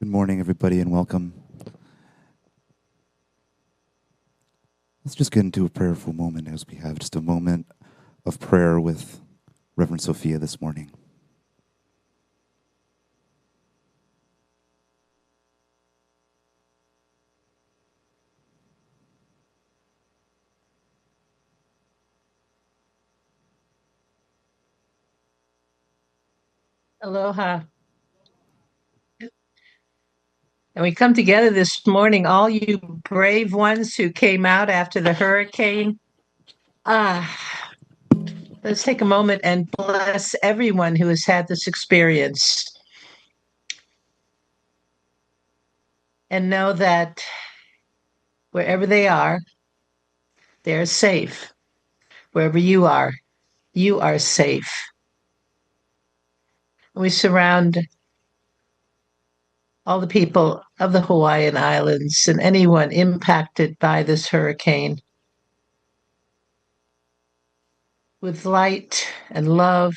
Good morning, everybody, and welcome. Let's just get into a prayerful moment as we have just a moment of prayer with Reverend Sophia this morning. Aloha. And we come together this morning, all you brave ones who came out after the hurricane. Let's take a moment and bless everyone who has had this experience. And know that wherever they are safe. Wherever you are safe. We surround all the people of the Hawaiian Islands and anyone impacted by this hurricane with light and love,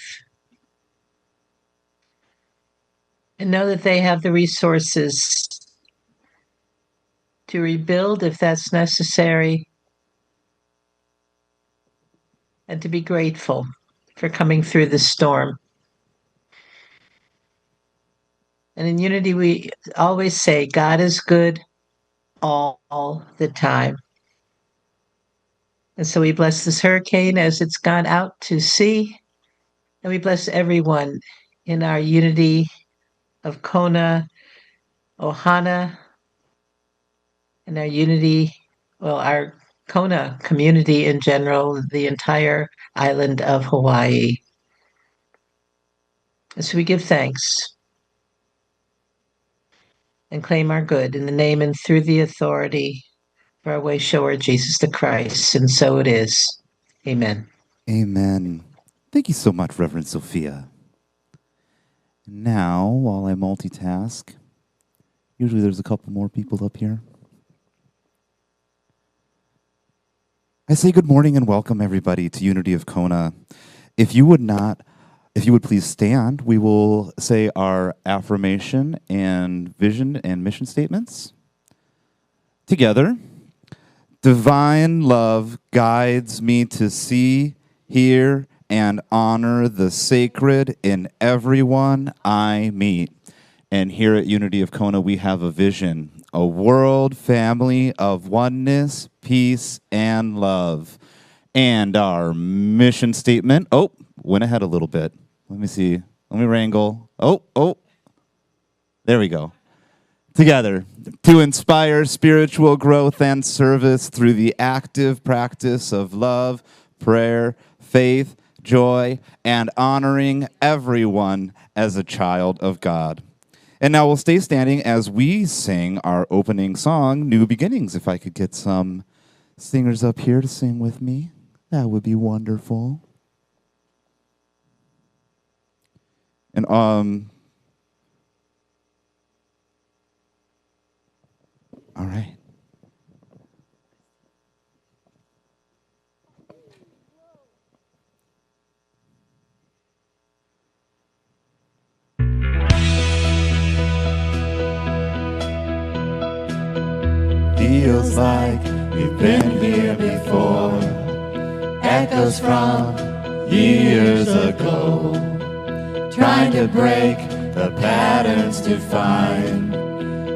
and know that they have the resources to rebuild if that's necessary, and to be grateful for coming through the storm. And in unity, we always say, God is good all the time. And so we bless this hurricane as it's gone out to sea. And we bless everyone in our unity of Kona, Ohana, and our unity, our Kona community in general, the entire island of Hawaii. And so we give thanks and claim our good in the name and through the authority of our way shower, Jesus the Christ. And so it is. Amen. Amen. Thank you so much, Reverend Sophia. Now, while I multitask, usually there's a couple more people up here. I say good morning and welcome everybody to Unity of Kona. If you would please stand, we will say our affirmation and vision and mission statements together. Divine love guides me to see, hear, and honor the sacred in everyone I meet. And here at Unity of Kona, we have a vision, a world family of oneness, peace, and love. And our mission statement, went ahead a little bit. Let me see. Let me wrangle. There we go. Together, to inspire spiritual growth and service through the active practice of love, prayer, faith, joy, and honoring everyone as a child of God. And now we'll stay standing as we sing our opening song, New Beginnings. If I could get some singers up here to sing with me, that would be wonderful. And all right. Feels like we've been here before. Echoes from years ago. Trying to break the patterns to find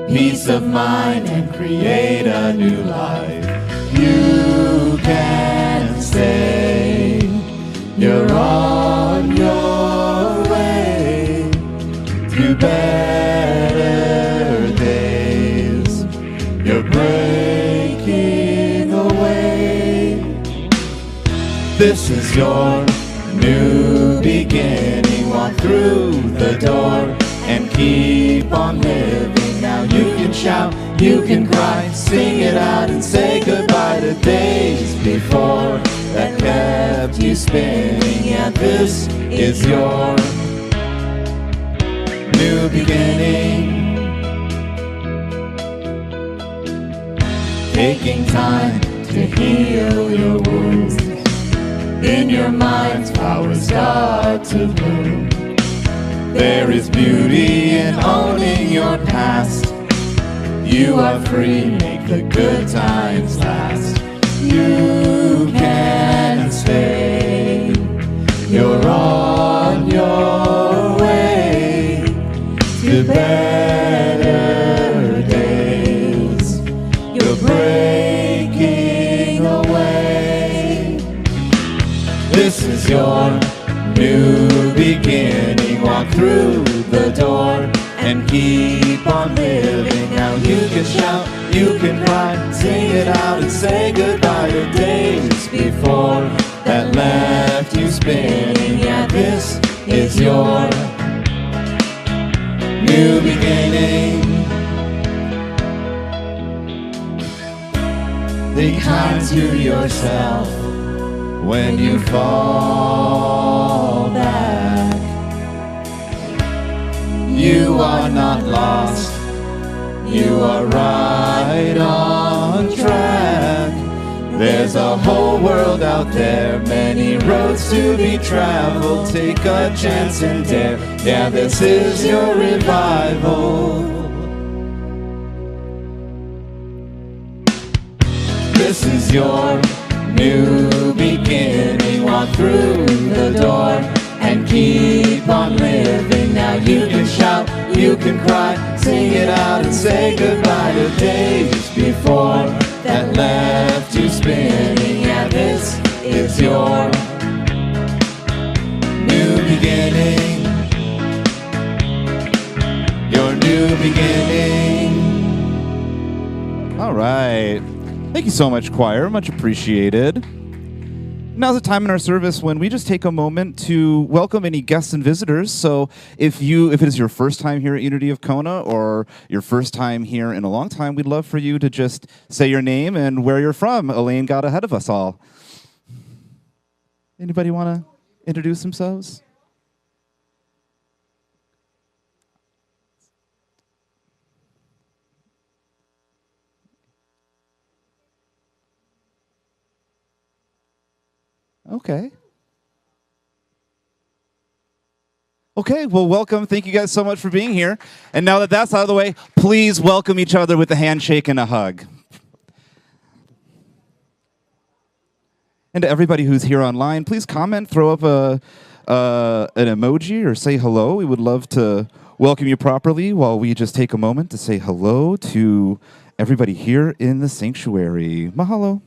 peace of mind and create a new life. You can stay. You're on your way to better days. You're breaking away. This is your new beginning. Walk through the door and keep on living. Now you can shout, you can cry, sing it out and say goodbye to days before that kept you spinning. Yeah, this is your new beginning. Taking time to heal your wounds. In your mind's power start to bloom. There is beauty in owning your past. You are free, make the good times last. You can stay. You're on your way to better days. You're breaking away. This is your new beginning. Walk through the door and keep on living. Now you can shout, you can cry, sing it out and say goodbye to days before that left you spinning. Yeah, this is your new beginning. Be kind to yourself when you fall back. You are not lost, you are right on track. There's a whole world out there, many roads to be traveled. Take a chance and dare, yeah, this is your revival. This is your new beginning. Walk through the door and keep on living. Now you can shout, you can cry, sing it out and say goodbye to days before that left you spinning. Yeah, this is your new beginning. Your new beginning. All right. Thank you so much, choir. Much appreciated. Now's the time in our service when we just take a moment to welcome any guests and visitors. So if it is your first time here at Unity of Kona or your first time here in a long time, we'd love for you to just say your name and where you're from. Elaine got ahead of us all. Anybody want to introduce themselves? Okay. Okay, well, welcome. Thank you guys so much for being here. And now that that's out of the way, please welcome each other with a handshake and a hug. And to everybody who's here online, please comment, throw up an emoji or say hello. We would love to welcome you properly while we just take a moment to say hello to everybody here in the sanctuary. Mahalo.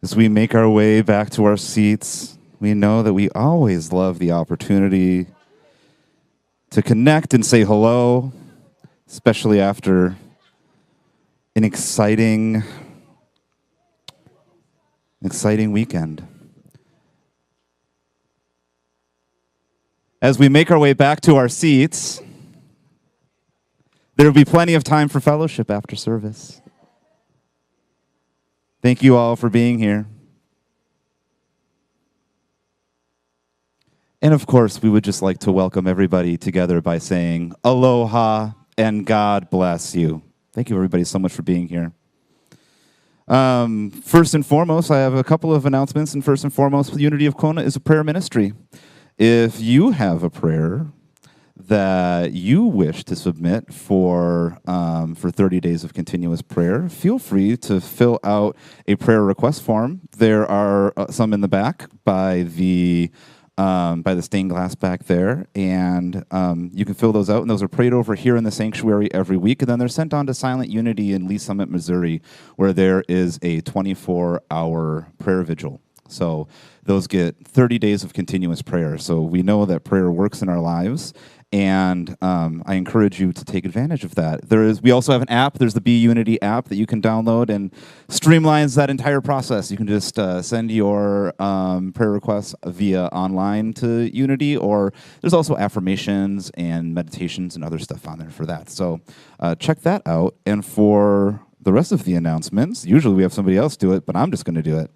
As we make our way back to our seats, we know that we always love the opportunity to connect and say hello, especially after an exciting weekend. As we make our way back to our seats, there will be plenty of time for fellowship after service. Thank you all for being here. And of course, we would just like to welcome everybody together by saying aloha and God bless you. Thank you, everybody, so much for being here. First and foremost, I have a couple of announcements. And first and foremost, Unity of Kona is a prayer ministry. If you have a prayer that you wish to submit for 30 days of continuous prayer, feel free to fill out a prayer request form. There are some in the back by the stained glass back there, and you can fill those out, and those are prayed over here in the sanctuary every week, and then they're sent on to Silent Unity in Lee Summit, Missouri, where there is a 24-hour prayer vigil. So those get 30 days of continuous prayer. So we know that prayer works in our lives, and I encourage you to take advantage of that. We also have an app. There's the Be Unity app that you can download and streamlines that entire process. You can just send your prayer requests via online to Unity, or there's also affirmations and meditations and other stuff on there for that. So check that out. And for the rest of the announcements, usually we have somebody else do it, but I'm just going to do it.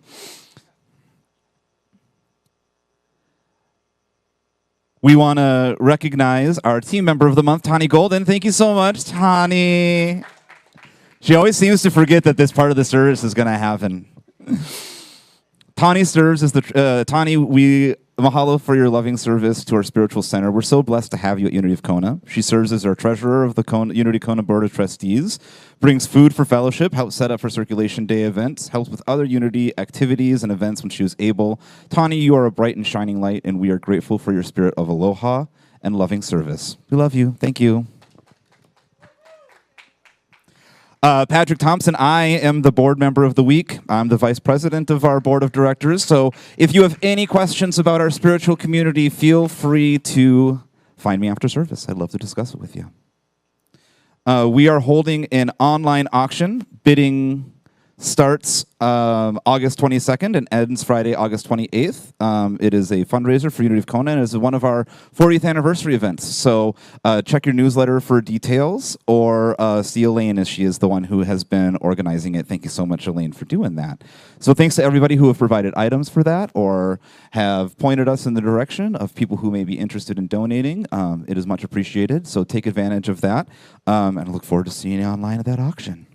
We want to recognize our team member of the month, Tani Golden. Thank you so much, Tani. She always seems to forget that this part of the service is going to happen. Tani serves as we mahalo for your loving service to our spiritual center. We're so blessed to have you at Unity of Kona. She serves as our treasurer of the Unity Kona Board of Trustees, brings food for fellowship, helps set up for Circulation Day events, helps with other Unity activities and events when she was able. Tani, you are a bright and shining light, and we are grateful for your spirit of aloha and loving service. We love you. Thank you. Patrick Thompson, I am the board member of the week. I'm the vice president of our board of directors. So if you have any questions about our spiritual community, feel free to find me after service. I'd love to discuss it with you. We are holding an online auction. Bidding starts August 22nd and ends Friday, August 28th. It is a fundraiser for Unity of Kona, and is one of our 40th anniversary events. So check your newsletter for details, or see Elaine, as she is the one who has been organizing it. Thank you so much, Elaine, for doing that. So thanks to everybody who have provided items for that, or have pointed us in the direction of people who may be interested in donating. It is much appreciated, so take advantage of that, and I look forward to seeing you online at that auction.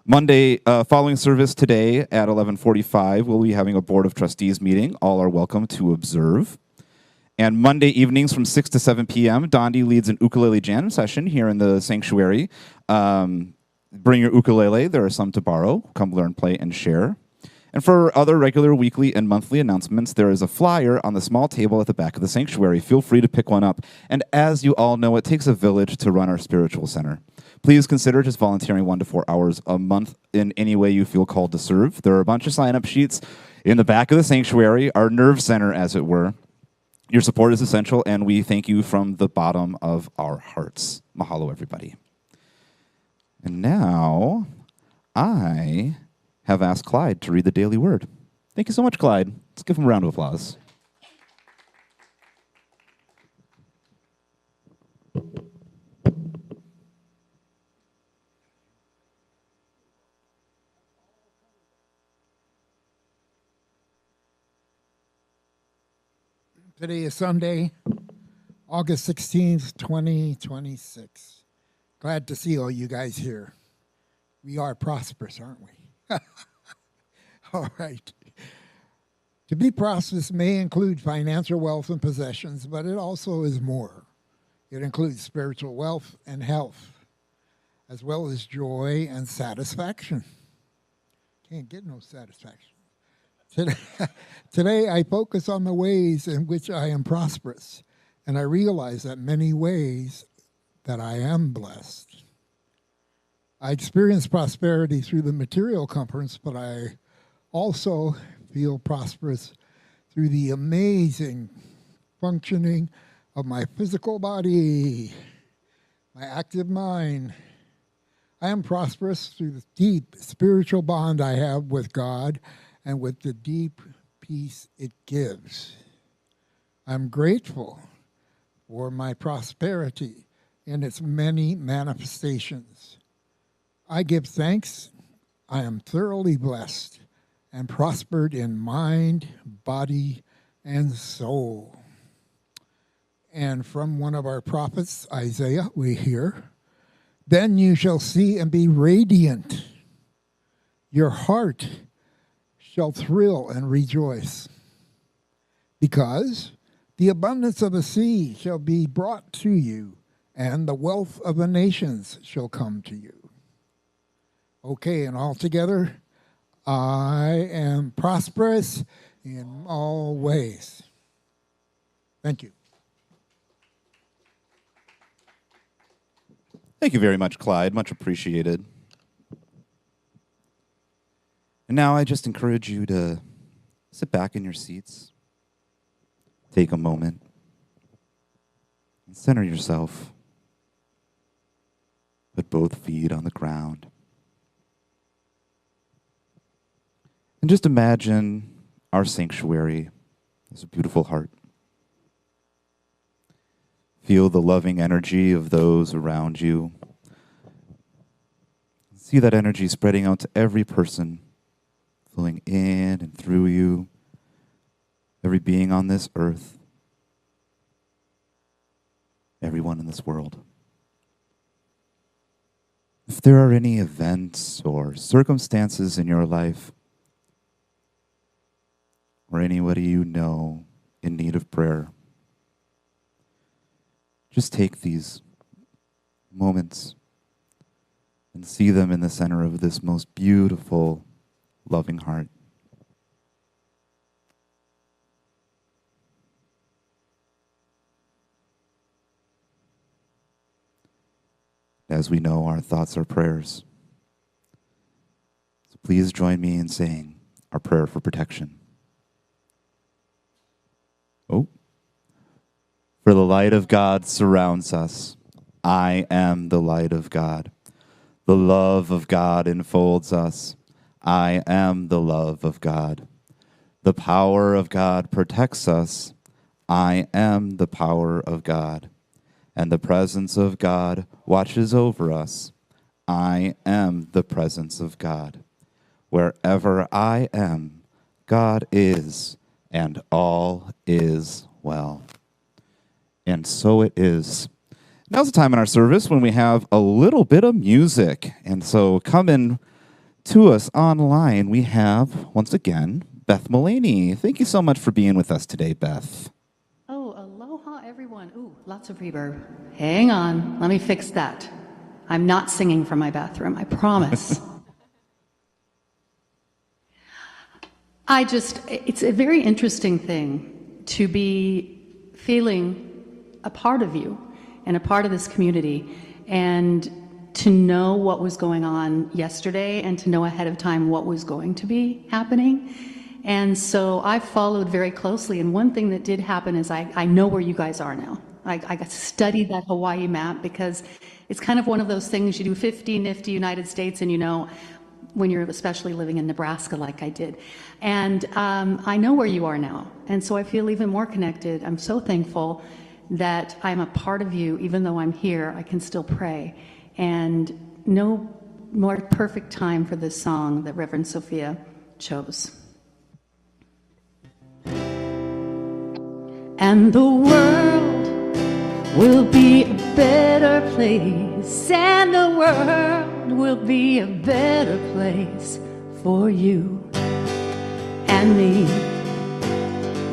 Monday, following service today at 11:45, we'll be having a Board of Trustees meeting. All are welcome to observe. And Monday evenings from 6 to 7 p.m., Dondi leads an ukulele jam session here in the sanctuary. Bring your ukulele. There are some to borrow. Come learn, play, and share. And for other regular weekly and monthly announcements, there is a flyer on the small table at the back of the sanctuary. Feel free to pick one up. And as you all know, it takes a village to run our spiritual center. Please consider just volunteering 1 to 4 hours a month in any way you feel called to serve. There are a bunch of sign-up sheets in the back of the sanctuary, our nerve center, as it were. Your support is essential, and we thank you from the bottom of our hearts. Mahalo, everybody. And now, I have asked Clyde to read the daily word. Thank you so much, Clyde. Let's give him a round of applause. Today is Sunday, August 16th, 2026. Glad to see all you guys here. We are prosperous, aren't we? All right. To be prosperous may include financial wealth and possessions, but it also is more. It includes spiritual wealth and health, as well as joy and satisfaction. Can't get no satisfaction. Today, I focus on the ways in which I am prosperous, and I realize that many ways that I am blessed. I experience prosperity through the material comforts, but I also feel prosperous through the amazing functioning of my physical body, my active mind. I am prosperous through the deep spiritual bond I have with God and with the deep peace it gives. I'm grateful for my prosperity in its many manifestations. I give thanks. I am thoroughly blessed and prospered in mind, body, and soul. And from one of our prophets, Isaiah, we hear, then you shall see and be radiant. Your heart shall thrill and rejoice, because the abundance of the sea shall be brought to you, and the wealth of the nations shall come to you. Okay, and all together, I am prosperous in all ways. Thank you. Thank you very much, Clyde. Much appreciated. And now I just encourage you to sit back in your seats, take a moment, and center yourself. Put both feet on the ground. And just imagine our sanctuary as a beautiful heart. Feel the loving energy of those around you. See that energy spreading out to every person, flowing in and through you, every being on this earth, everyone in this world. If there are any events or circumstances in your life, or anybody you know in need of prayer, just take these moments and see them in the center of this most beautiful, loving heart. As we know, our thoughts are prayers. So please join me in saying our prayer for protection. Oh. For the light of God surrounds us. I am the light of God. The love of God enfolds us. I am the love of God. The power of God protects us. I am the power of God. And the presence of God watches over us. I am the presence of God. Wherever I am, God is, and all is well. And so it is. Now's the time in our service when we have a little bit of music. And so coming to us online, we have, once again, Beth Mullaney. Thank you so much for being with us today, Beth. Oh, aloha, everyone. Ooh, lots of reverb. Hang on. Let me fix that. I'm not singing from my bathroom, I promise. It's a very interesting thing to be feeling a part of you and a part of this community, and to know what was going on yesterday and to know ahead of time what was going to be happening. And so I followed very closely, and one thing that did happen is I know where you guys are now. I studied that Hawaii map, because it's kind of one of those things you do 50 nifty United States and you know when you're especially living in Nebraska like I did. And I know where you are now, and so I feel even more connected. I'm so thankful that I'm a part of you. Even though I'm here, I can still pray. And no more perfect time for this song that Reverend Sophia chose. And the world will be a better place, and the world will be a better place for you and me.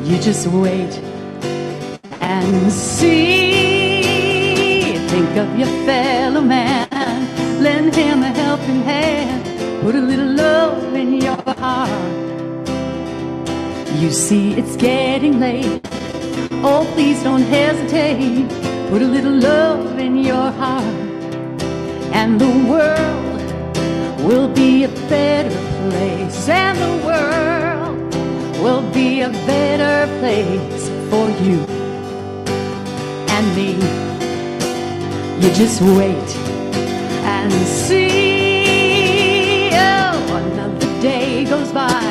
You just wait and see. Think of your fellow man, lend him a helping hand, put a little love in your heart. You see it's getting late, oh please don't hesitate, put a little love in your heart. And the world will be a better place, and the world will be a better place for you and me. You just wait and see. Oh, another day goes by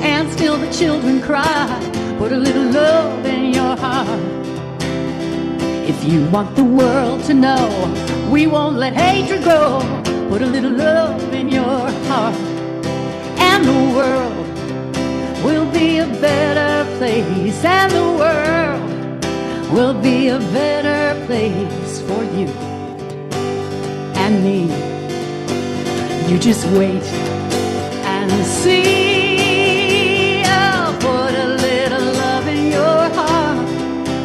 and still the children cry. Put a little love in your heart. If you want the world to know we won't let hatred grow, put a little love in your heart, and the world will be a better place, and the world will be a better place for you and me. You just wait and see. Oh, put a little love in your heart.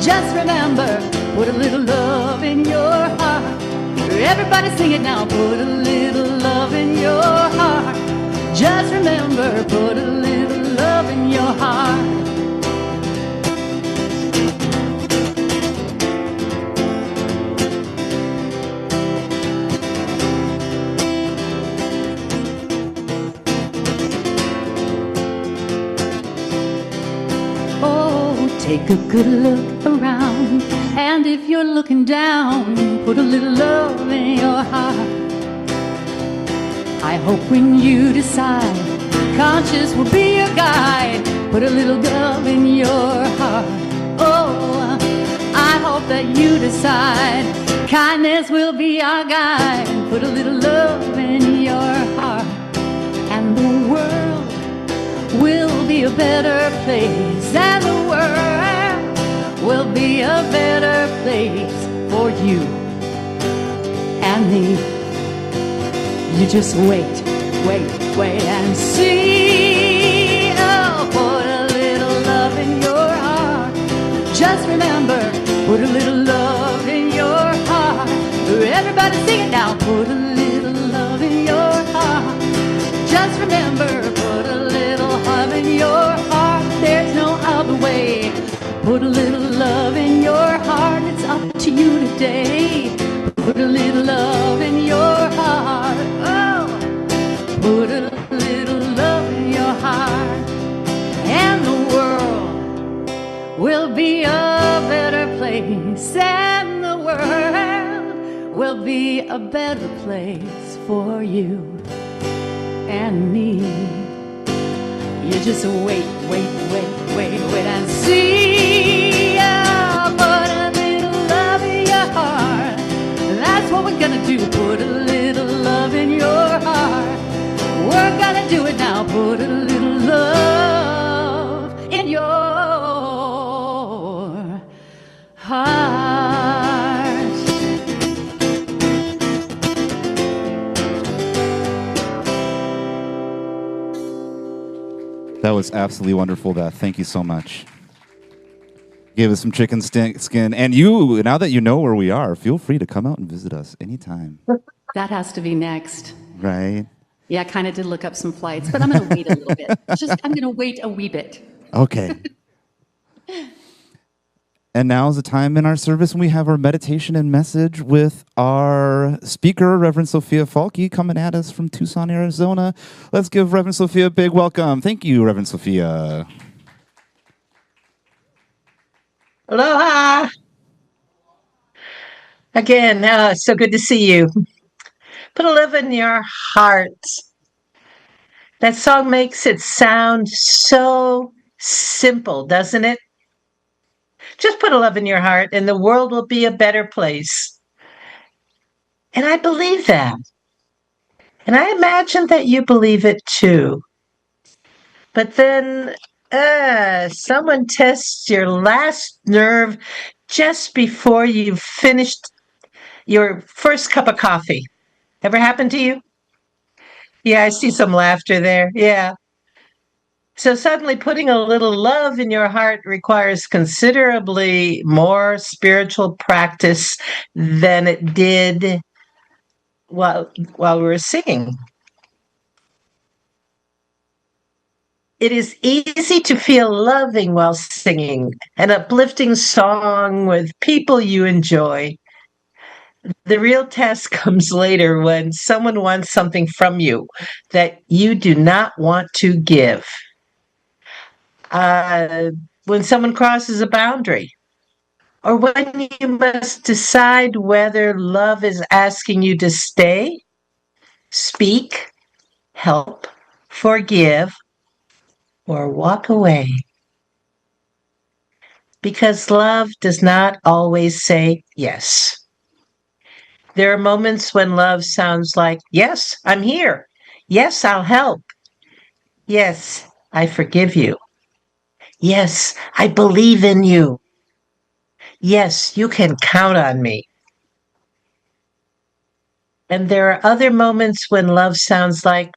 Just remember, put a little love in your heart. Everybody sing it now. Put a little love in your heart. Just remember, put a little love in your heart. Take a good look around, and if you're looking down, put a little love in your heart. I hope when you decide, conscience will be your guide. Put a little love in your heart. Oh, I hope that you decide, kindness will be our guide. Put a little love in your heart, and the world will be a better place, and the world will be a better place for you and me. You just wait, wait, wait and see. Oh, put a little love in your heart. Just remember, put a little love in your heart. Everybody sing it now. Put a little love in your heart. Just remember, put a little love in your heart. There's no other way. Put a little love in your heart. It's up to you today. Put a little love in your heart. Oh, put a little love in your heart, and the world will be a better place, and the world will be a better place for you and me. You just wait, wait, wait, wait, wait and see. Oh, put a little love in your heart. That's what we're gonna do. Put a little love in your heart. We're gonna do it now. Put a little love in your heart. That was absolutely wonderful, Beth. Thank you so much. Gave us some chicken skin. And you, now that you know where we are, feel free to come out and visit us anytime. That has to be next. Right? Yeah, I kind of did look up some flights, but I'm going to wait a little bit. I'm going to wait a wee bit. Okay. And now is the time in our service when we have our meditation and message with our speaker, Reverend Sophia Falke, coming at us from Tucson, Arizona. Let's give Reverend Sophia a big welcome. Thank you, Reverend Sophia. Aloha. Again, so good to see you. Put a love in your heart. That song makes it sound so simple, doesn't it? Just put a love in your heart and the world will be a better place. And I believe that. And I imagine that you believe it too. But then someone tests your last nerve just before you've finished your first cup of coffee. Ever happened to you? Yeah, I see some laughter there. Yeah. So suddenly putting a little love in your heart requires considerably more spiritual practice than it did while we were singing. It is easy to feel loving while singing an uplifting song with people you enjoy. The real test comes later when someone wants something from you that you do not want to give. When someone crosses a boundary, or when you must decide whether love is asking you to stay, speak, help, forgive, or walk away. Because love does not always say yes. There are moments when love sounds like, yes, I'm here. Yes, I'll help. Yes, I forgive you. Yes, I believe in you. Yes, you can count on me. And there are other moments when love sounds like,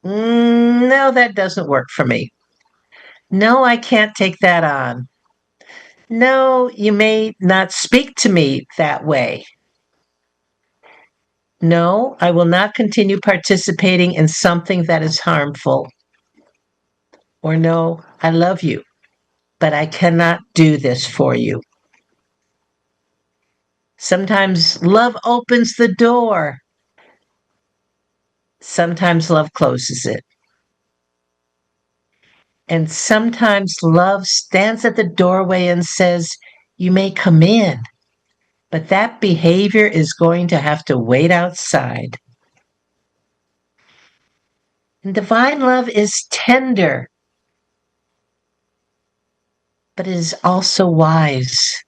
no, that doesn't work for me. No, I can't take that on. No, you may not speak to me that way. No, I will not continue participating in something that is harmful. Or no, I love you, but I cannot do this for you. Sometimes love opens the door. Sometimes love closes it. And sometimes love stands at the doorway and says, you may come in, but that behavior is going to have to wait outside. And divine love is tender, but it is also wise.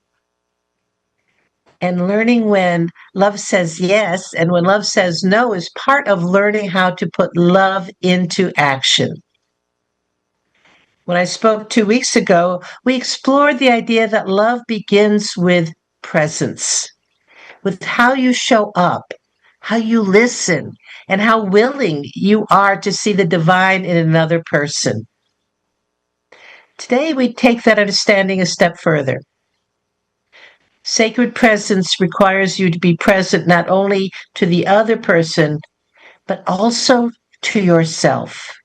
And learning when love says yes and when love says no is part of learning how to put love into action. When I spoke 2 weeks ago, we explored the idea that love begins with presence, with how you show up, how you listen, and how willing you are to see the divine in another person. Today, we take that understanding a step further. Sacred presence requires you to be present not only to the other person, but also to yourself.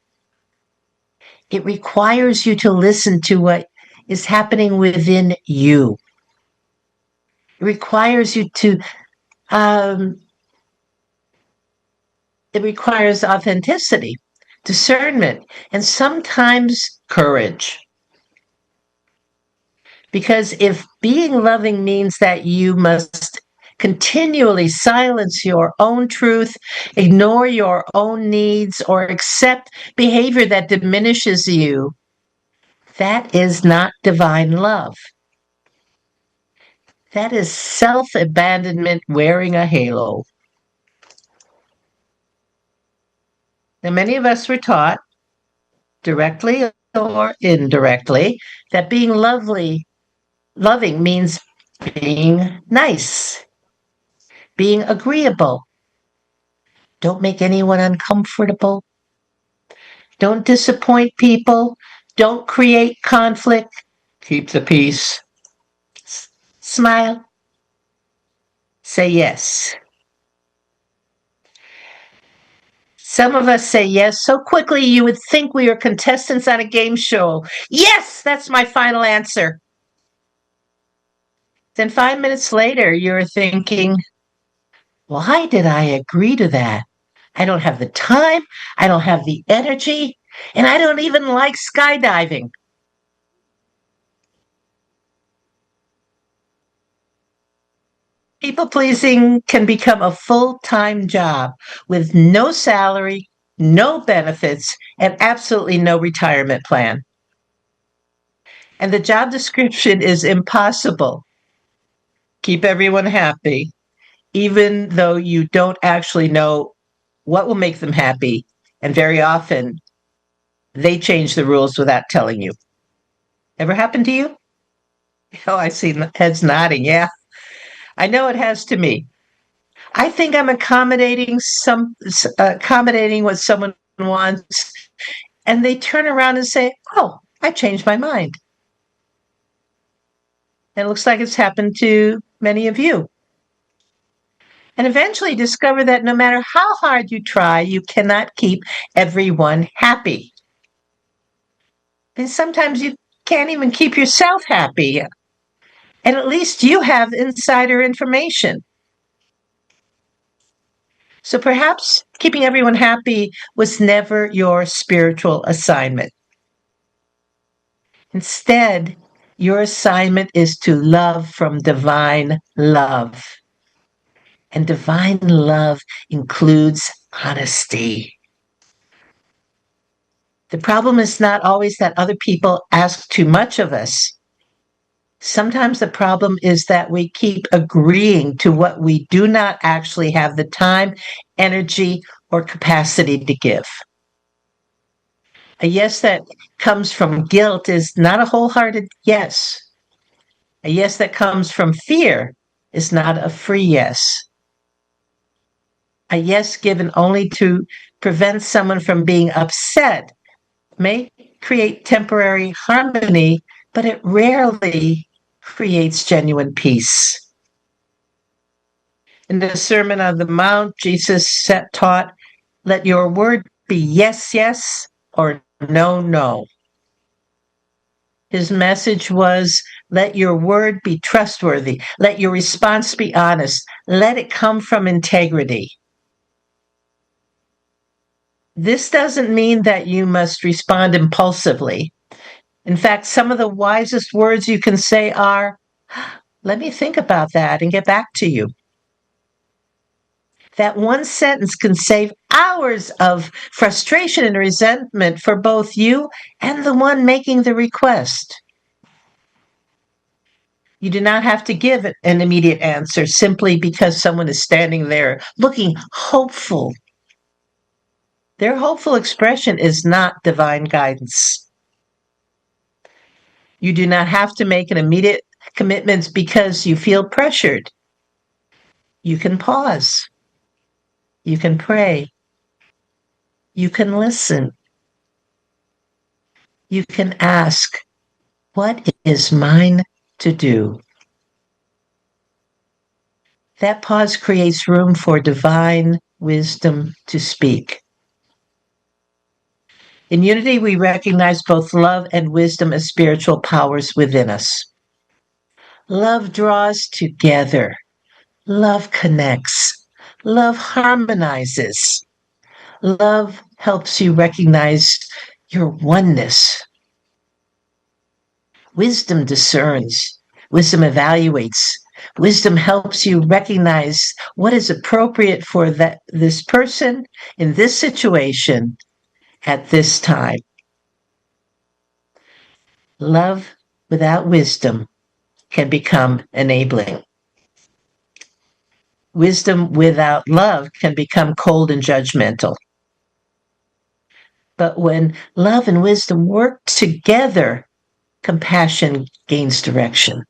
It requires you to listen to what is happening within you. It requires you to, it requires authenticity, discernment, and sometimes courage. Because if being loving means that you must continually silence your own truth, ignore your own needs, or accept behavior that diminishes you, that is not divine love. That is self-abandonment wearing a halo. Now, many of us were taught, directly or indirectly, that being loving means being nice, being agreeable. Don't make anyone uncomfortable. Don't disappoint people. Don't create conflict. Keep the peace. Smile. Say yes. Some of us say yes so quickly you would think we are contestants on a game show. Yes, that's my final answer. Then 5 minutes later, you're thinking, why did I agree to that? I don't have the time, I don't have the energy, and I don't even like skydiving. People pleasing can become a full-time job with no salary, no benefits, and absolutely no retirement plan. And the job description is impossible. Keep everyone happy, even though you don't actually know what will make them happy. And very often, they change the rules without telling you. Ever happened to you? Oh, I see heads nodding. Yeah, I know it has to me. I think I'm accommodating what someone wants, and they turn around and say, "Oh, I changed my mind." And it looks like it's happened to many of you. And eventually discover that no matter how hard you try, you cannot keep everyone happy. And sometimes you can't even keep yourself happy. And at least you have insider information. So perhaps keeping everyone happy was never your spiritual assignment. Instead, your assignment is to love from divine love. And divine love includes honesty. The problem is not always that other people ask too much of us. Sometimes the problem is that we keep agreeing to what we do not actually have the time, energy, or capacity to give. A yes that comes from guilt is not a wholehearted yes. A yes that comes from fear is not a free yes. A yes given only to prevent someone from being upset may create temporary harmony, but it rarely creates genuine peace. In the Sermon on the Mount, Jesus taught, let your word be yes, yes, or no, no. His message was, let your word be trustworthy. Let your response be honest. Let it come from integrity. This doesn't mean that you must respond impulsively. In fact, some of the wisest words you can say are, let me think about that and get back to you. That one sentence can save hours of frustration and resentment for both you and the one making the request. You do not have to give an immediate answer simply because someone is standing there looking hopeful. Their hopeful expression is not divine guidance. You do not have to make an immediate commitment because you feel pressured. You can pause. You can pray. You can listen. You can ask, what is mine to do? That pause creates room for divine wisdom to speak. In unity, we recognize both love and wisdom as spiritual powers within us. Love draws together. Love connects. Love harmonizes. Love helps you recognize your oneness. Wisdom discerns. Wisdom evaluates. Wisdom helps you recognize what is appropriate for this person in this situation at this time. Love without wisdom can become enabling. Wisdom without love can become cold and judgmental. But when love and wisdom work together, compassion gains direction.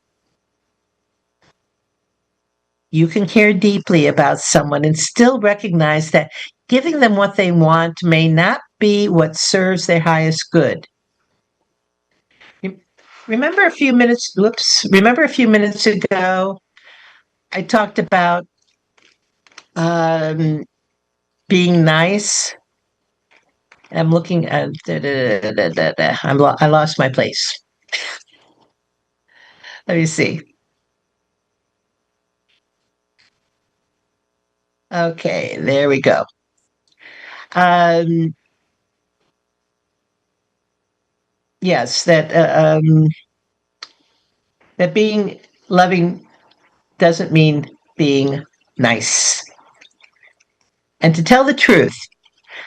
You can care deeply about someone and still recognize that giving them what they want may not be what serves their highest good. Remember a few minutes ago, I talked about being nice. I'm looking at, I lost my place. Let me see. Okay, there we go. Yes, that being loving doesn't mean being nice. And to tell the truth,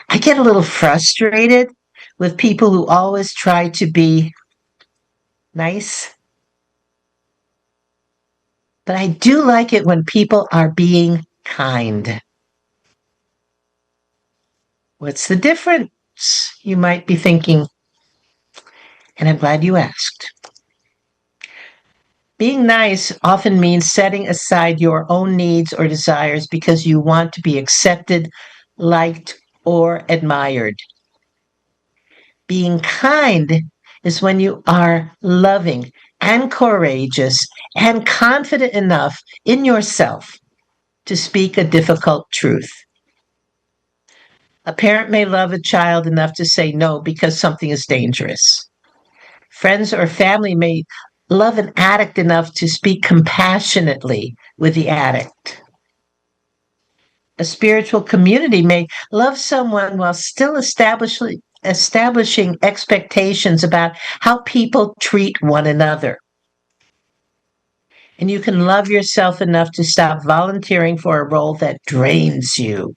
I get a little frustrated with people who always try to be nice. But I do like it when people are being kind. What's the difference? You might be thinking, and I'm glad you asked. Being nice often means setting aside your own needs or desires because you want to be accepted, liked, or admired. Being kind is when you are loving and courageous and confident enough in yourself to speak a difficult truth. A parent may love a child enough to say no because something is dangerous. Friends or family may love an addict enough to speak compassionately with the addict. A spiritual community may love someone while still establishing expectations about how people treat one another. And you can love yourself enough to stop volunteering for a role that drains you.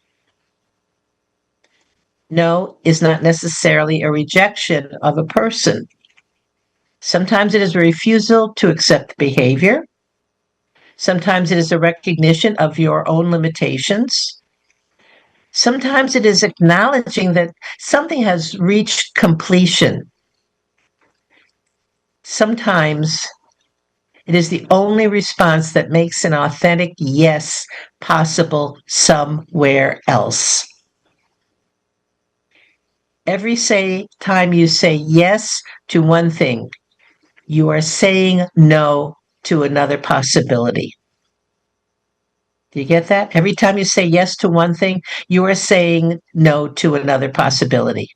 No is not necessarily a rejection of a person. Sometimes it is a refusal to accept behavior. Sometimes it is a recognition of your own limitations. Sometimes it is acknowledging that something has reached completion. Sometimes it is the only response that makes an authentic yes possible somewhere else. Every time you say yes to one thing, you are saying no to another possibility. Do you get that? Every time you say yes to one thing, you are saying no to another possibility.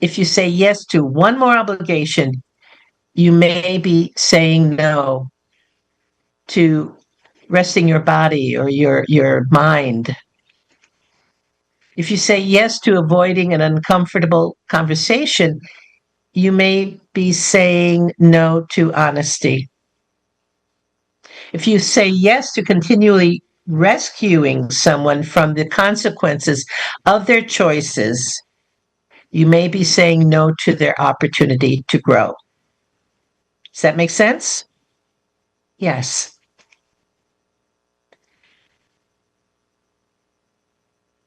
If you say yes to one more obligation, you may be saying no to resting your body or your mind. If you say yes to avoiding an uncomfortable conversation, you may be saying no to honesty. If you say yes to continually rescuing someone from the consequences of their choices, you may be saying no to their opportunity to grow. Does that make sense? Yes.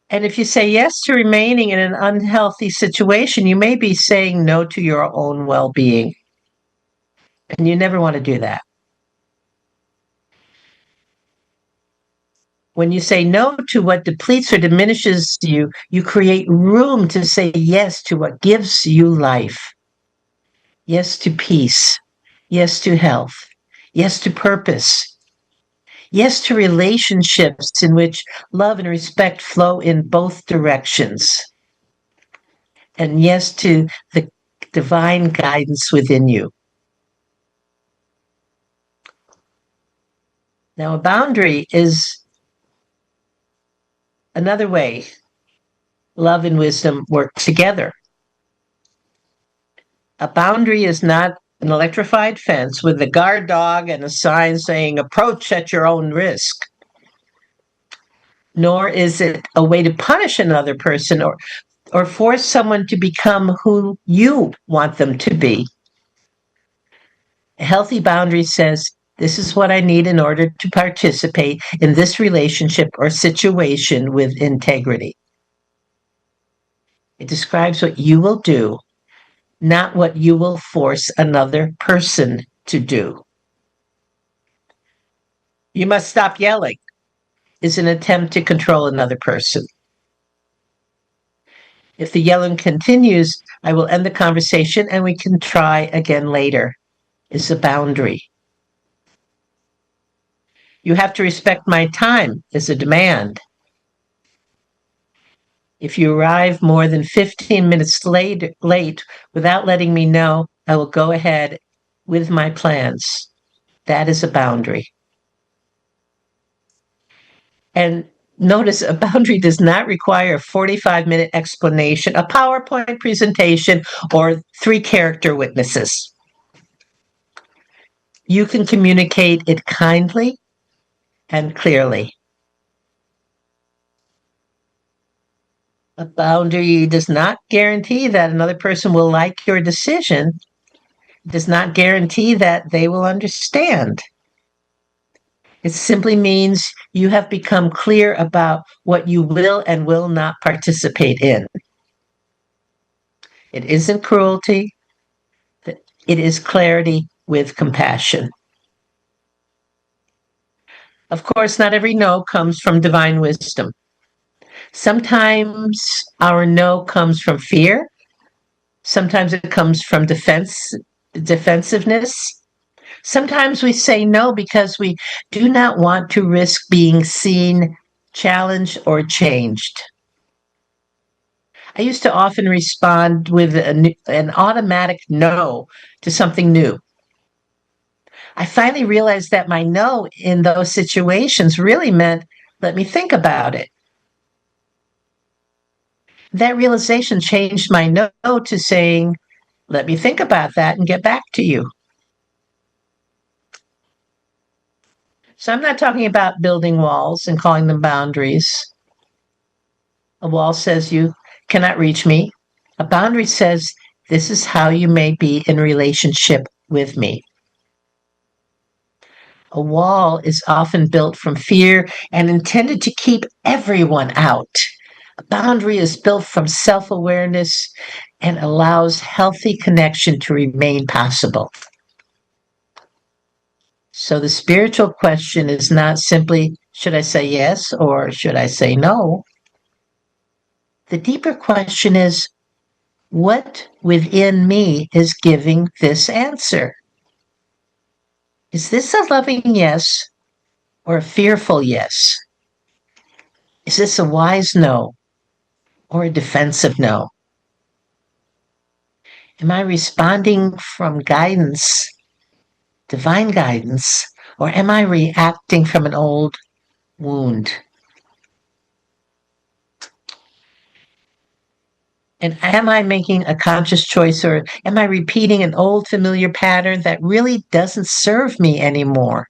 And if you say yes to remaining in an unhealthy situation, you may be saying no to your own well-being. And you never want to do that. When you say no to what depletes or diminishes you, you create room to say yes to what gives you life. Yes to peace. Yes to health. Yes to purpose. Yes to relationships in which love and respect flow in both directions. And yes to the divine guidance within you. Now, a boundary is another way love and wisdom work together. A boundary is not an electrified fence with a guard dog and a sign saying, approach at your own risk. Nor is it a way to punish another person or force someone to become who you want them to be. A healthy boundary says, this is what I need in order to participate in this relationship or situation with integrity. It describes what you will do, not what you will force another person to do. You must stop yelling is an attempt to control another person. If the yelling continues, I will end the conversation and we can try again later, is a boundary. You have to respect my time is a demand. If you arrive more than 15 minutes late without letting me know, I will go ahead with my plans. That is a boundary. And notice a boundary does not require a 45-minute explanation, a PowerPoint presentation, or 3 character witnesses. You can communicate it kindly and clearly. A boundary does not guarantee that another person will like your decision. It does not guarantee that they will understand. It simply means you have become clear about what you will and will not participate in. It isn't cruelty. It is clarity with compassion. Of course, not every no comes from divine wisdom. Sometimes our no comes from fear. Sometimes it comes from defensiveness. Sometimes we say no because we do not want to risk being seen, challenged, or changed. I used to often respond with an automatic no to something new. I finally realized that my no in those situations really meant Let me think about it. That realization changed my no to saying, let me think about that and get back to you. So I'm not talking about building walls and calling them boundaries. A wall says you cannot reach me. A boundary says this is how you may be in relationship with me. A wall is often built from fear and intended to keep everyone out. A boundary is built from self-awareness and allows healthy connection to remain possible. So the spiritual question is not simply, should I say yes or should I say no? The deeper question is, what within me is giving this answer? Is this a loving yes or a fearful yes? Is this a wise no or a defensive no? Am I responding from guidance, divine guidance, or am I reacting from an old wound? And am I making a conscious choice, or am I repeating an old familiar pattern that really doesn't serve me anymore?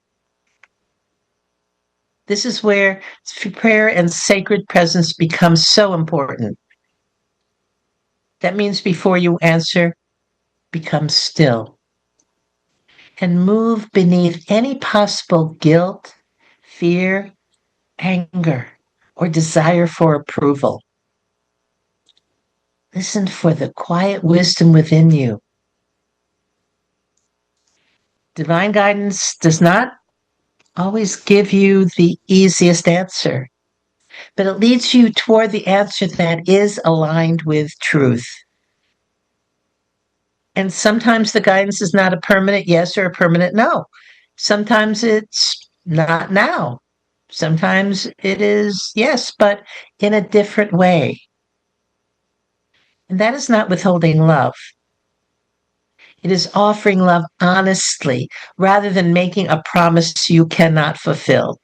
This is where prayer and sacred presence become so important. That means before you answer, become still and move beneath any possible guilt, fear, anger, or desire for approval. Listen for the quiet wisdom within you. Divine guidance does not always give you the easiest answer, but it leads you toward the answer that is aligned with truth. And sometimes the guidance is not a permanent yes or a permanent no. Sometimes it's not now. Sometimes it is yes, but in a different way. And that is not withholding love. It is offering love honestly rather than making a promise you cannot fulfill.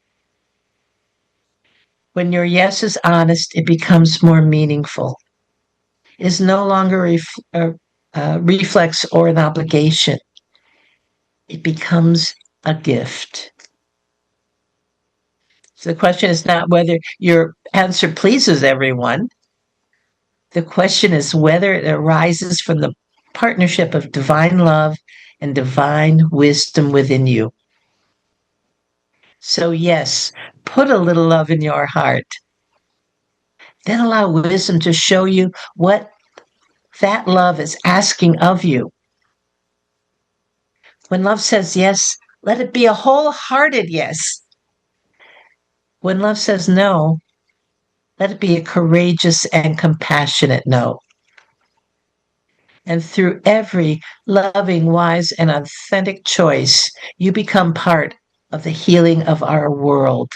When your yes is honest, it becomes more meaningful. It is no longer a reflex or an obligation. It becomes a gift. So the question is not whether your answer pleases everyone. The question is whether it arises from the partnership of divine love and divine wisdom within you. So yes, put a little love in your heart. Then allow wisdom to show you what that love is asking of you. When love says yes, let it be a wholehearted yes. When love says no, let it be a courageous and compassionate no. And through every loving, wise, and authentic choice, you become part of the healing of our world.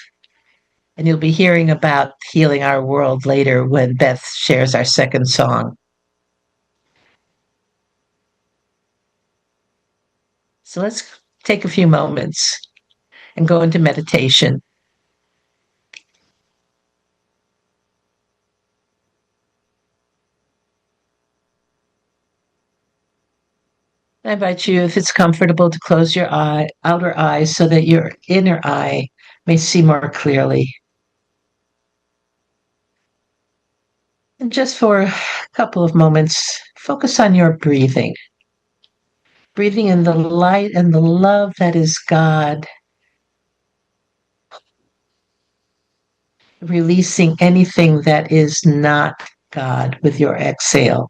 And you'll be hearing about healing our world later when Beth shares our second song. So let's take a few moments and go into meditation. I invite you, if it's comfortable, to close your outer eyes so that your inner eye may see more clearly. And just for a couple of moments, focus on your breathing. Breathing in the light and the love that is God. Releasing anything that is not God with your exhale.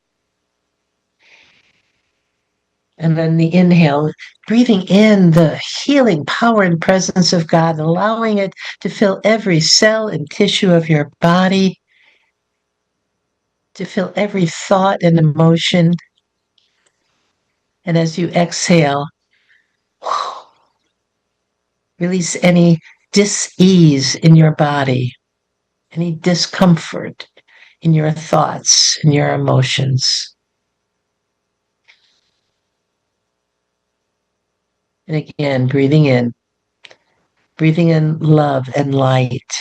And then the inhale, breathing in the healing power and presence of God, allowing it to fill every cell and tissue of your body, to fill every thought and emotion. And as you exhale, release any dis-ease in your body, any discomfort in your thoughts and your emotions. And again, breathing in love and light,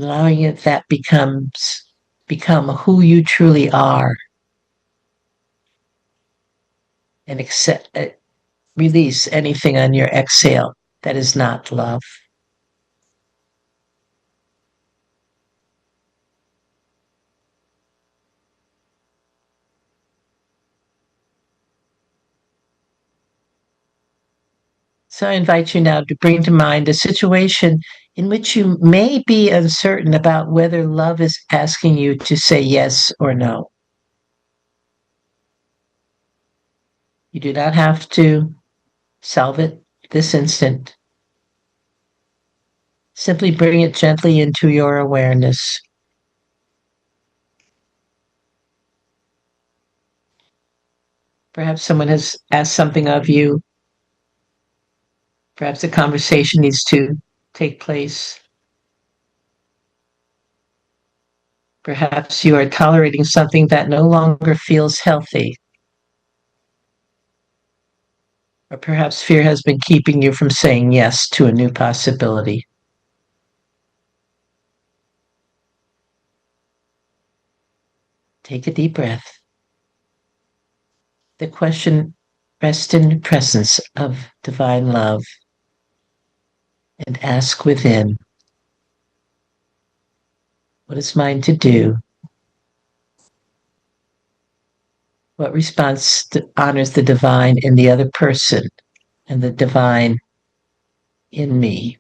allowing it that become who you truly are, and release anything on your exhale that is not love. So I invite you now to bring to mind a situation in which you may be uncertain about whether love is asking you to say yes or no. You do not have to solve it this instant. Simply bring it gently into your awareness. Perhaps someone has asked something of you. Perhaps a conversation needs to take place. Perhaps you are tolerating something that no longer feels healthy. Or perhaps fear has been keeping you from saying yes to a new possibility. Take a deep breath. The question, rest in the presence of divine love and ask within, what is mine to do? What response honors the divine in the other person and the divine in me?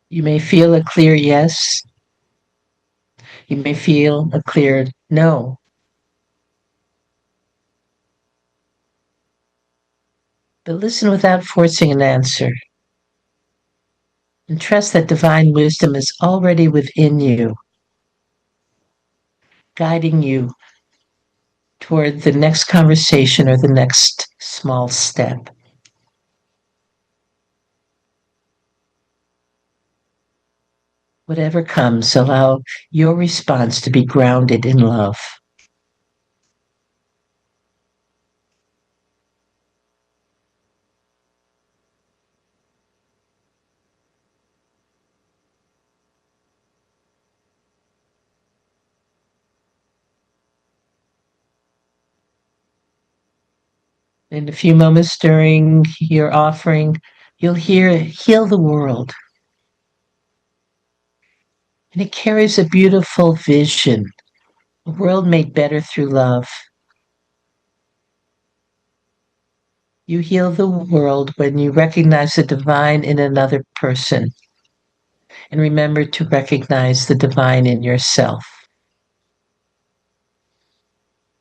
You may feel a clear yes. You may feel a clear no. But listen without forcing an answer. And trust that divine wisdom is already within you, guiding you toward the next conversation or the next small step. Whatever comes, allow your response to be grounded in love. In a few moments during your offering, you'll hear Heal the World. And it carries a beautiful vision, a world made better through love. You heal the world when you recognize the divine in another person. And remember to recognize the divine in yourself.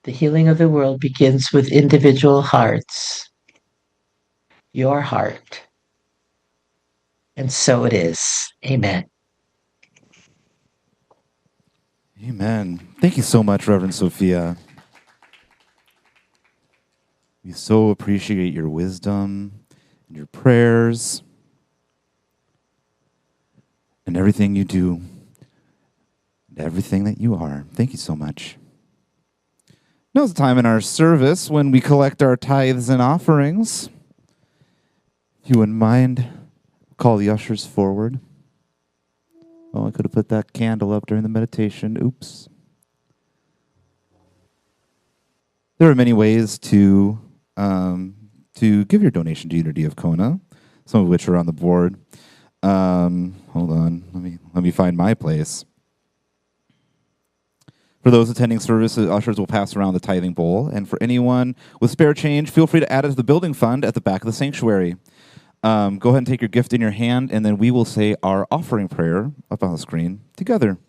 The healing of the world begins with individual hearts. Your heart. And so it is. Amen. Amen. Thank you so much, Reverend Sophia. We so appreciate your wisdom and your prayers and everything you do and everything that you are. Thank you so much. Now is the time in our service when we collect our tithes and offerings. If you wouldn't mind, call the ushers forward. Oh, I could have put that candle up during the meditation. Oops. There are many ways to give your donation to Unity of Kona, some of which are on the board. Hold on, let me find my place. For those attending services, ushers will pass around the tithing bowl, and for anyone with spare change, feel free to add it to the building fund at the back of the sanctuary. Go ahead and take your gift in your hand, and then we will say our offering prayer up on the screen together.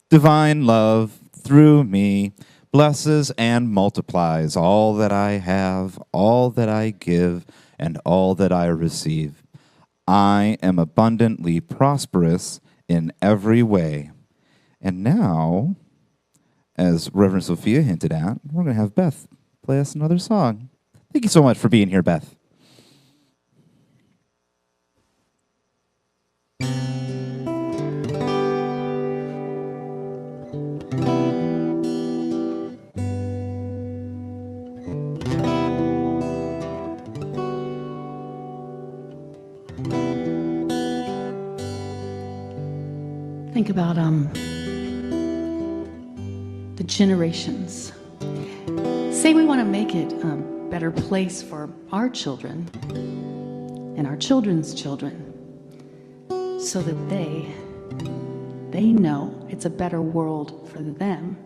Divine love through me blesses and multiplies all that I have, all that I give, and all that I receive. I am abundantly prosperous in every way. And now, as Reverend Sophia hinted at, we're going to have Beth play us another song. Thank you so much for being here, Beth. Think about the generations. Say we want to make it a better place for our children and our children's children, so that they know it's a better world for them.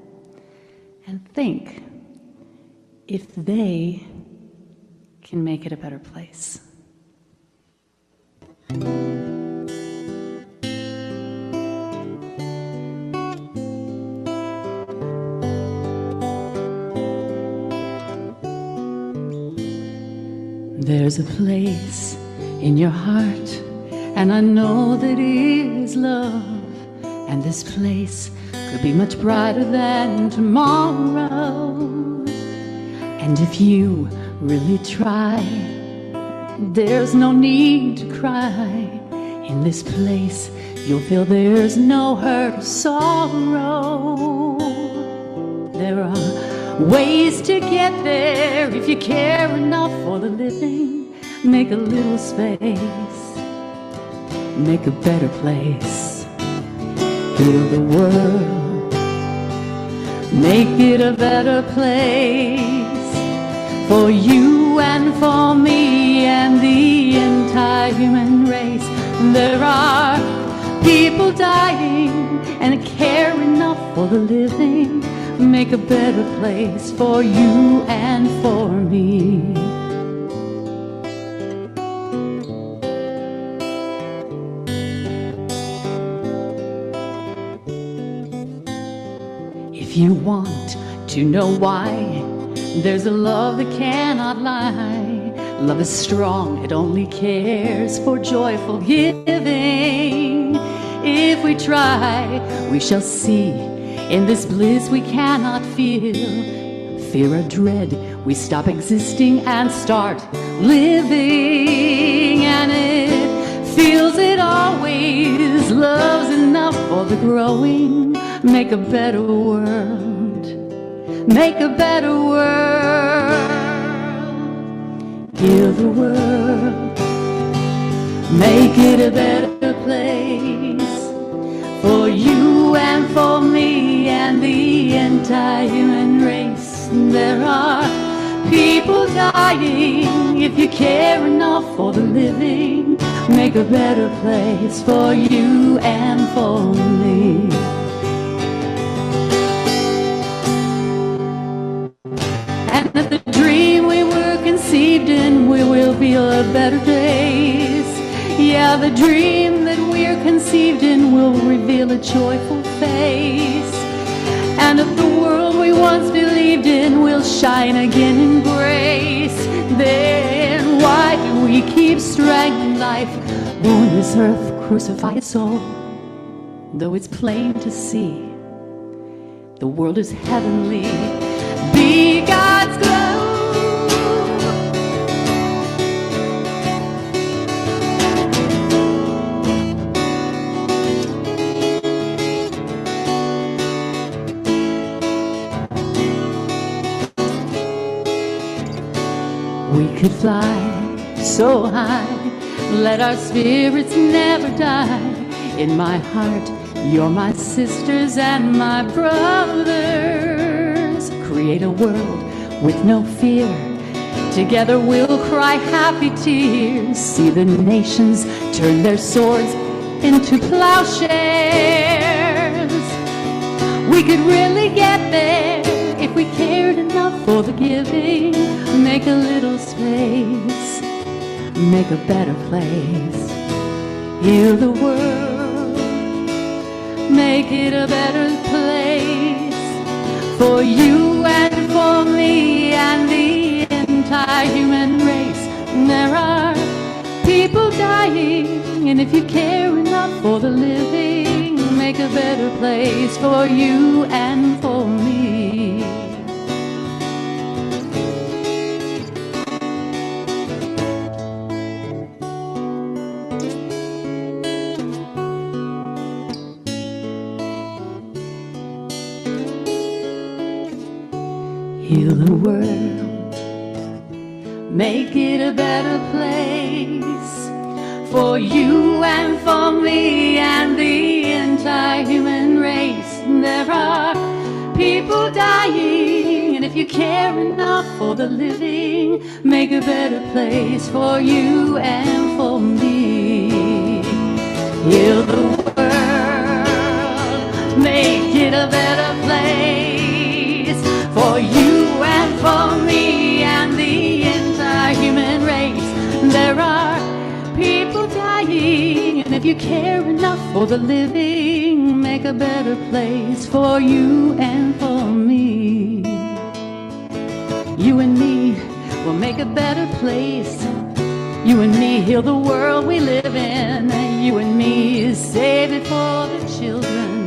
And think if they can make it a better place. There's a place in your heart, and I know that it is love. And this place could be much brighter than tomorrow. And if you really try, there's no need to cry. In this place, you'll feel there's no hurt or sorrow. There are ways to get there if you care enough for the living. Make a little space, make a better place. Heal the world, make it a better place for you and for me and the entire human race. There are people dying and care enough for the living. Make a better place for you and for me. If you want to know why, there's a love that cannot lie. Love is strong, it only cares for joyful giving. If we try, we shall see. In this bliss we cannot feel fear or dread. We stop existing and start living. And it feels it always. Love's enough for the growing. Make a better world. Make a better world. Heal the world. Make it a better place for you and for me and the entire human race. There are people dying. If you care enough for the living, make a better place for you and for me. And if the dream we were conceived in, we will feel a better days. Yeah, the dream that we're conceived in will reveal a joyful face. And if the world we once believed in will shine again in grace, then why do we keep strangling life, wound this earth, crucify its soul? Though it's plain to see, the world is heavenly. Be God's glow. We could fly so high, let our spirits never die. In my heart, you're my sisters and my brothers. Create a world with no fear. Together we'll cry happy tears. See the nations turn their swords into plowshares. We could really get there if we cared enough for the giving. Make a little space, make a better place. Heal the world, make it a better place for you and for me and the entire human race. There are people dying, and if you care enough for the living, make a better place for you and for me. Heal the world, make it a better place for you and for me and the entire human race. There are people dying, and if you care enough for the living, make a better place for you and for me. Heal the world, make it a better place for you and for me and the entire human race. There are people dying, and if you care enough for the living, make a better place for you and for me. You and me will make a better place. You and me heal the world we live in. You and me save it for the children.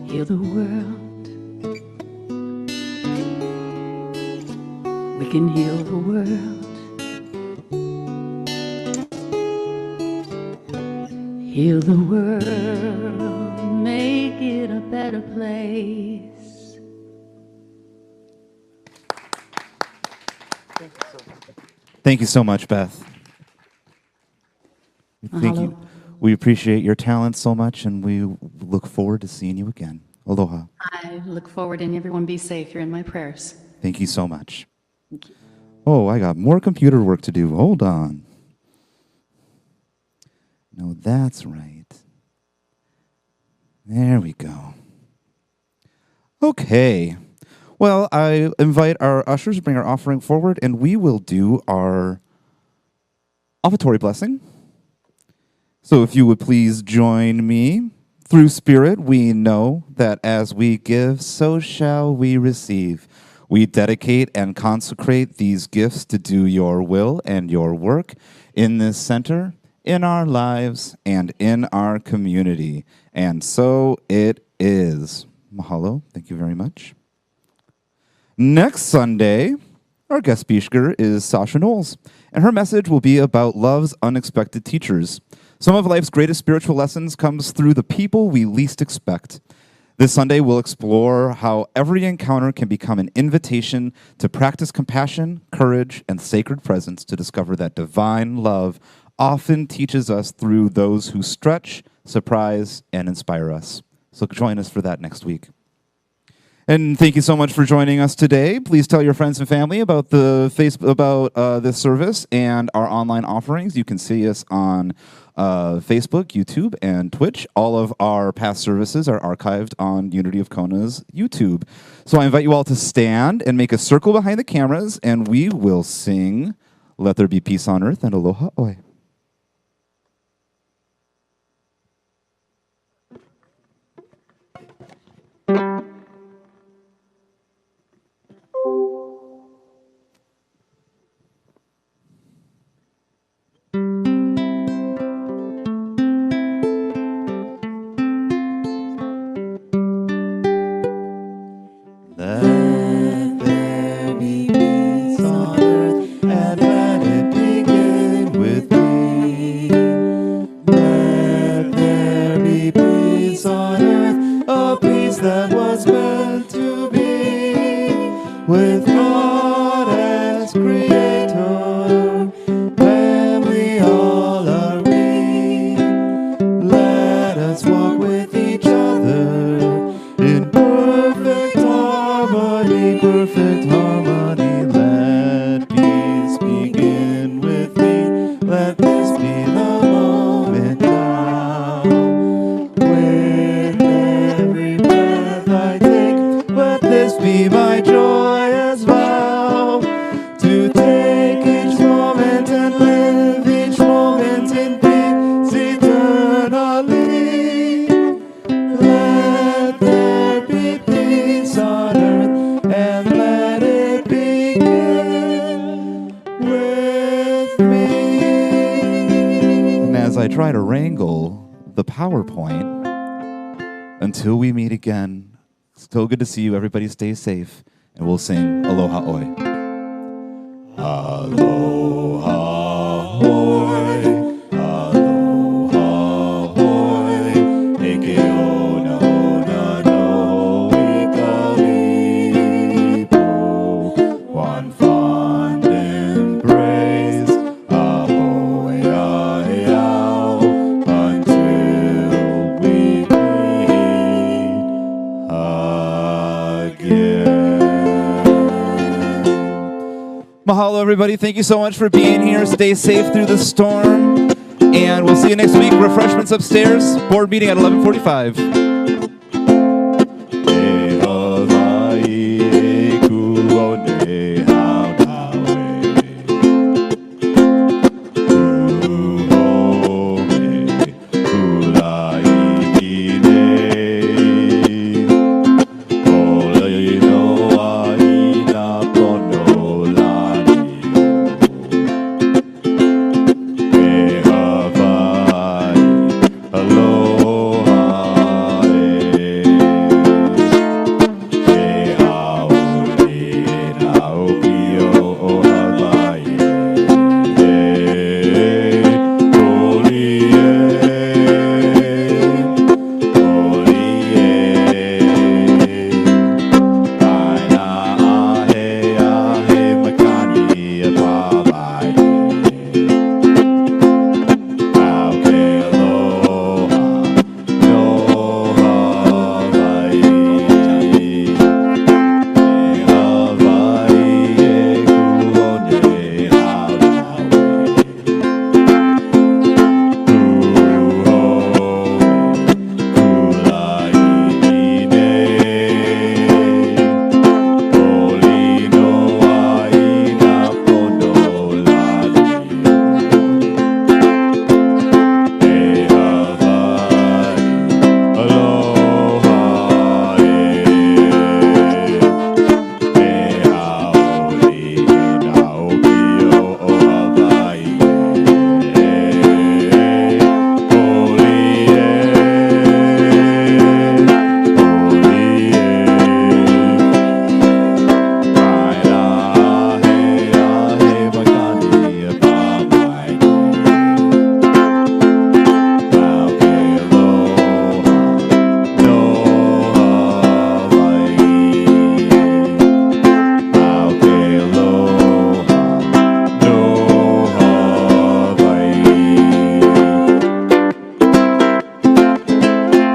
Heal the world. We can heal the world. Heal the world, make it a better place. Thank you so much, Beth. Thank you. We appreciate your talent so much, and we look forward to seeing you again. Aloha. I look forward, and everyone be safe. You're in my prayers. Thank you so much. Oh, I got more computer work to do. Hold on. No, that's right. There we go. Okay. Well, I invite our ushers to bring our offering forward, and we will do our offertory blessing. So if you would please join me. Through Spirit, we know that as we give, so shall we receive. We dedicate and consecrate these gifts to do your will and your work in this center, in our lives, and in our community. And so it is. Mahalo. Thank you very much. Next Sunday, our guest speaker is Sasha Knowles, and her message will be about love's unexpected teachers. Some of life's greatest spiritual lessons comes through the people we least expect. This Sunday, we'll explore how every encounter can become an invitation to practice compassion, courage, and sacred presence to discover that divine love often teaches us through those who stretch, surprise, and inspire us. So join us for that next week. And thank you so much for joining us today. Please tell your friends and family about this service and our online offerings. You can see us on Facebook, YouTube, and Twitch. All of our past services are archived on Unity of Kona's YouTube. So I invite you all to stand and make a circle behind the cameras, and we will sing "Let There Be Peace on Earth" and "Aloha Oe." Let there be peace on earth, and let it begin with me. Let there be peace on earth, a peace that was meant to be, with God as creator, and we all are we. Let us walk with each other in perfect harmony, perfect harmony. Let peace begin with me. Let this be the moment now. With every breath I take, let this be my joyous vow. To take each moment and live each moment in peace eternally. try to wrangle the PowerPoint. Until we meet again, still good to see you. Everybody stay safe, and we'll sing Aloha Oi. Aloha hoi, aloha hoi, eke ona ona no ikalipo. One fond embrace, ahoy ai-ao, until we meet again. Mahalo, everybody. Thank you so much for being here. Stay safe through the storm. And we'll see you next week. Refreshments upstairs. Board meeting at 11:45.